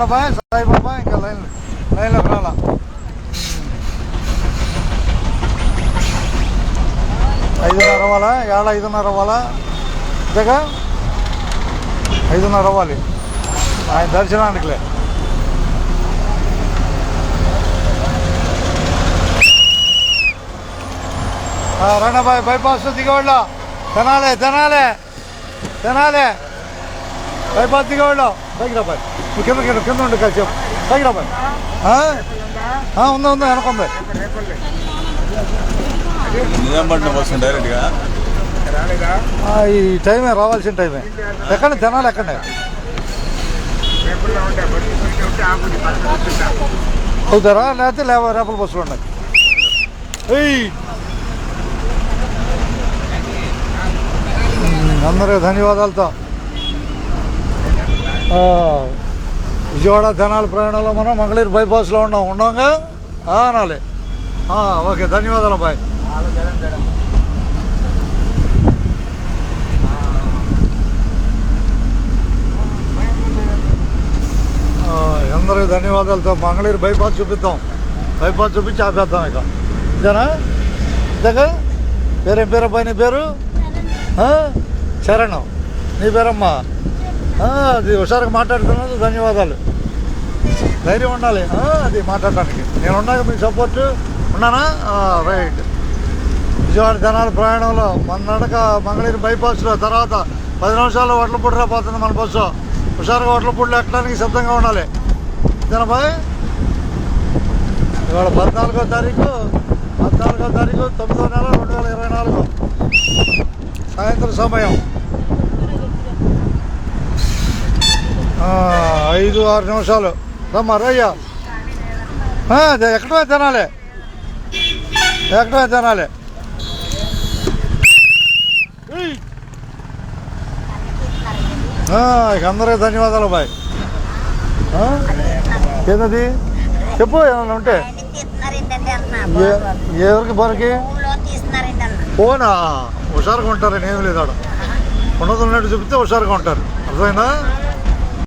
బాబాయ్ సాయి బాబాయ్ ఇంకా లైన్లోకి రాలా. ఐదున్నర అవ్వాలా? ఏళ్ళ 5:30 అవ్వాలా? అంతేగా 5:30 అవ్వాలి ఆయన దర్శనానికిలే. రణబాయ్ బైపాస్ దిగవాళ్ళ తినాలే బైపాస్ దిగవాళ్ళ పైకి రాబాయ్. కింద ఉండి కాసేపు పైకి రాబాయ్. ఉంది వెనకుంది. ఈ టైమే రావాల్సిన టైమే. ఎక్కడ తినాలి ఎక్కడే అవుతారా? లేకపోతే రేపల బస్సులు ఉన్నాయి. అందరికీ ధన్యవాదాలతో విజయవాడ తెనాలి ప్రయాణంలో మనం మంగళగిరి బైపాస్లో ఉన్నాగా అనాలి. ఓకే ధన్యవాదాలు బాయ్. అందరికీ ధన్యవాదాలతో మంగళగిరి బైపాస్ చూపిద్దాం. బైపాస్ చూపించి ఆపేద్దాం ఇక. ఇదేనా? ఇంతగా పేరేం పేరు అబ్బాయి? నీ పేరు శరణం. నీ పేరమ్మా? అది హుషారుగా మాట్లాడుతున్నందుకు ధన్యవాదాలు. ధైర్యం ఉండాలి అది మాట్లాడటానికి. నేను ఉన్నాక మీకు సపోర్ట్ ఉన్నానా? రైట్. విజయవాడ జనాల ప్రయాణంలో మన నడక మంగళగిరి బైపాస్లో తర్వాత 10 నిమిషాల్లో వడ్లపూడి రాబోతుంది మన బస్సు. హుషారుగా వడ్లపూడిలో ఎక్కడానికి సిద్ధంగా ఉండాలి. జనబాయ్ ఇవాళ 14వ తారీఖు 9వ నెల 2024 సాయంత్రం సమయం 5-6 నిమిషాలు. రమ్మా రయ్యా. ఎక్కడమే తినాలి ఇక అందరికీ ధన్యవాదాలు బాయ్. ఏంటది చెప్పు ఏమన్నా ఉంటే. ఎవరికి బరికి పోనా? హుషారుగా ఉంటారని ఏం లేదు. ఆడ ఉన్నది ఉన్నట్టు చెప్తే హుషారుగా ఉంటారు. అర్థమైనా?